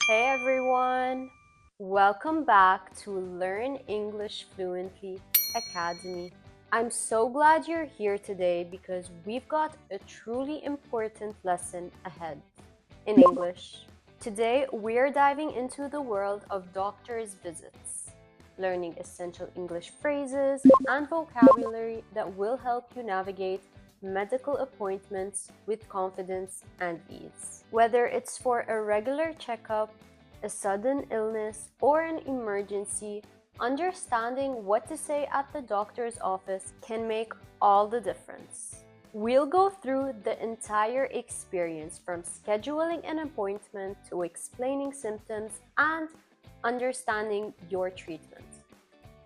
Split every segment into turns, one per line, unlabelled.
Hey everyone! Welcome back to Learn English Fluently Academy. I'm so glad you're here today because we've got a truly important lesson ahead in English. Today, we're diving into the world of doctor's visits, learning essential English phrases and vocabulary that will help you navigate medical appointments with confidence and ease. Whether it's for a regular checkup, a sudden illness, or an emergency, understanding what to say at the doctor's office can make all the difference. We'll go through the entire experience from scheduling an appointment to explaining symptoms and understanding your treatment.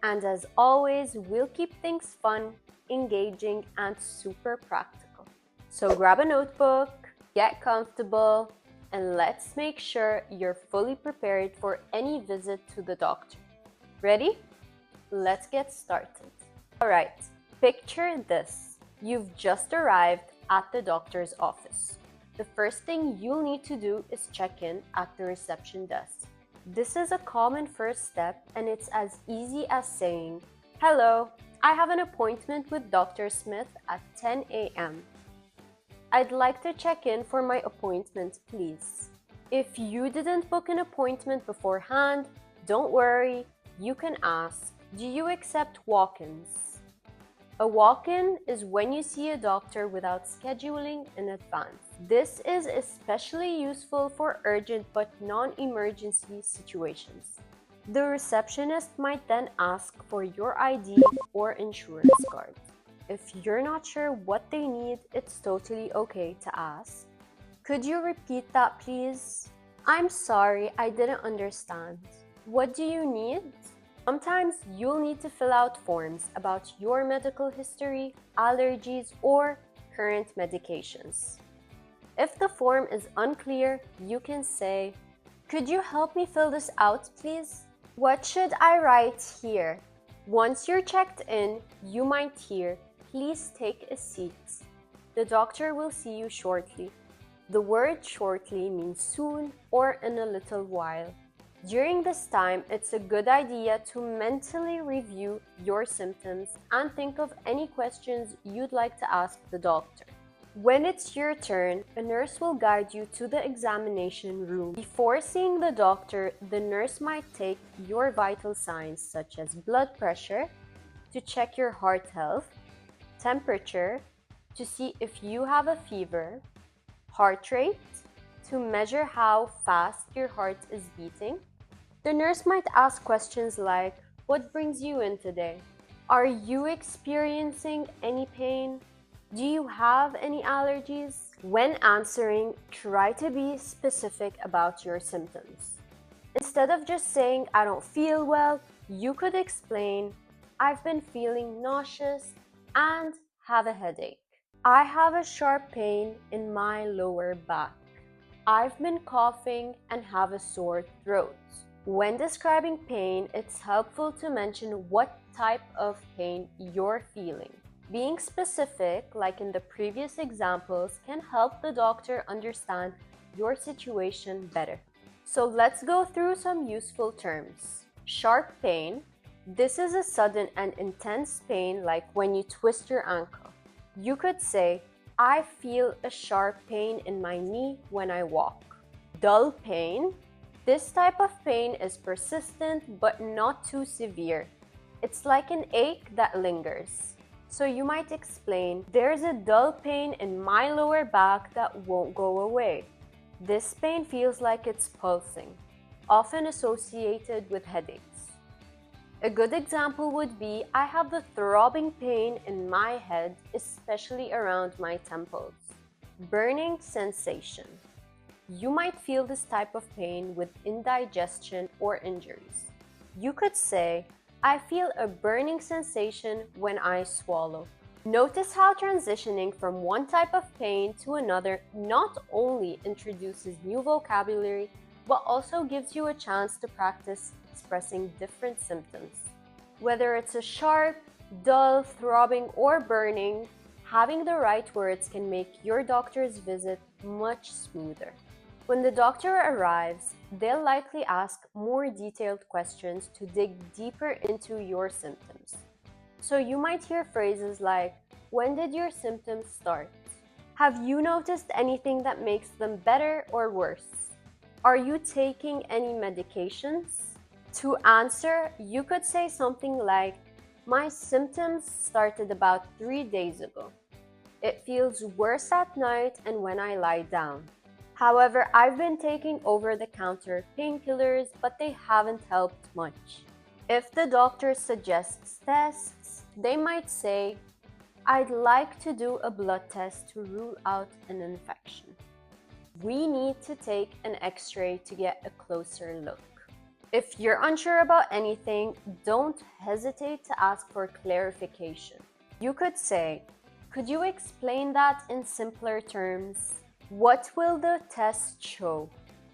And as always, we'll keep things fun, engaging, and super practical. So grab a notebook, get comfortable, and let's make sure you're fully prepared for any visit to the doctor. Ready? Let's get started. Alright, picture this. You've just arrived at the doctor's office. The first thing you'll need to do is check in at the reception desk. This is a common first step, and it's as easy as saying, "Hello, I have an appointment with Dr. Smith at 10 a.m. I'd like to check in for my appointment, please." If you didn't book an appointment beforehand, don't worry, you can ask, "Do you accept walk-ins?" A walk-in is when you see a doctor without scheduling in advance. This is especially useful for urgent but non-emergency situations. The receptionist might then ask for your ID or insurance card. If you're not sure what they need, it's totally okay to ask, "Could you repeat that, please? I'm sorry, I didn't understand. What do you need?" Sometimes you'll need to fill out forms about your medical history, allergies, or current medications. If the form is unclear, you can say, "Could you help me fill this out, please? What should I write here?" Once you're checked in, you might hear, "Please take a seat. The doctor will see you shortly." The word shortly means soon or in a little while. During this time, it's a good idea to mentally review your symptoms and think of any questions you'd like to ask the doctor. When it's your turn, a nurse will guide you to the examination room. Before seeing the doctor, the nurse might take your vital signs such as blood pressure to check your heart health, temperature to see if you have a fever, heart rate to measure how fast your heart is beating. The nurse might ask questions like, "What brings you in today? Are you experiencing any pain? Do you have any allergies?" When answering, try to be specific about your symptoms. Instead of just saying, "I don't feel well," you could explain, "I've been feeling nauseous and have a headache. I have a sharp pain in my lower back. I've been coughing and have a sore throat." When describing pain, it's helpful to mention what type of pain you're feeling. Being specific, like in the previous examples, can help the doctor understand your situation better. So let's go through some useful terms. Sharp pain. This is a sudden and intense pain, like when you twist your ankle. You could say, "I feel a sharp pain in my knee when I walk." Dull pain. This type of pain is persistent but not too severe. It's like an ache that lingers. So you might explain, "There's a dull pain in my lower back that won't go away. This pain feels like it's pulsing," often associated with headaches. A good example would be, "I have the throbbing pain in my head, especially around my temples." Burning sensation. You might feel this type of pain with indigestion or injuries. You could say, "I feel a burning sensation when I swallow." Notice how transitioning from one type of pain to another not only introduces new vocabulary, but also gives you a chance to practice expressing different symptoms. Whether it's a sharp, dull, throbbing, or burning, having the right words can make your doctor's visit much smoother. When the doctor arrives, They'll likely ask more detailed questions to dig deeper into your symptoms. So you might hear phrases like, "When did your symptoms start?" "Have you noticed anything that makes them better or worse?" "Are you taking any medications?" To answer, you could say something like, "My symptoms started about 3 days ago. It feels worse at night and when I lie down. However, I've been taking over-the-counter painkillers, but they haven't helped much." If the doctor suggests tests, they might say, "I'd like to do a blood test to rule out an infection." We need to take an X-ray to get a closer look. If you're unsure about anything, don't hesitate to ask for clarification. You could say, "Could you explain that in simpler terms? What will the test show?"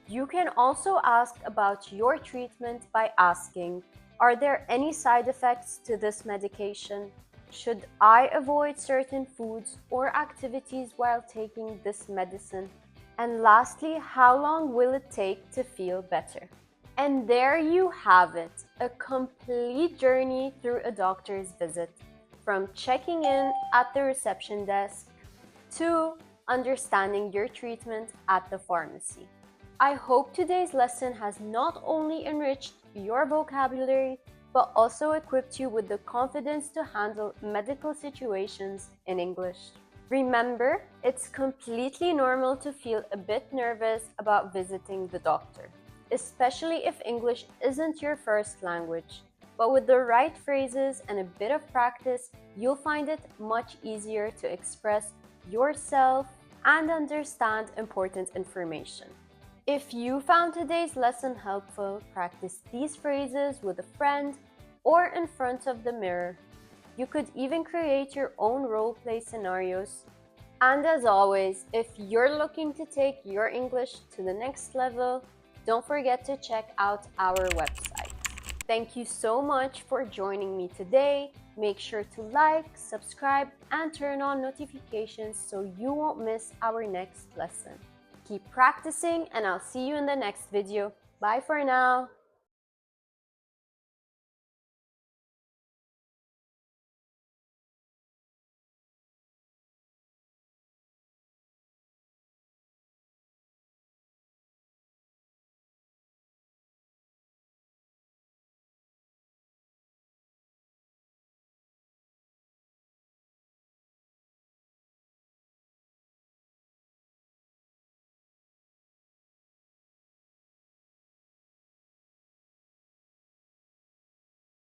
You can also ask about your treatment by asking, "Are there any side effects to this medication? Should I avoid certain foods or activities while taking this medicine? And lastly, how long will it take to feel better?" And there you have it, a complete journey through a doctor's visit, from checking in at the reception desk to understanding your treatment at the pharmacy. I hope today's lesson has not only enriched your vocabulary, but also equipped you with the confidence to handle medical situations in English. Remember, it's completely normal to feel a bit nervous about visiting the doctor, especially if English isn't your first language. But with the right phrases and a bit of practice, you'll find it much easier to express yourself and understand important information. If you found today's lesson helpful, practice these phrases with a friend or in front of the mirror. You could even create your own role-play scenarios. And as always, if you're looking to take your English to the next level, don't forget to check out our website. Thank you so much for joining me today. Make sure to like, subscribe, and turn on notifications so you won't miss our next lesson. Keep practicing, and I'll see you in the next video. Bye for now.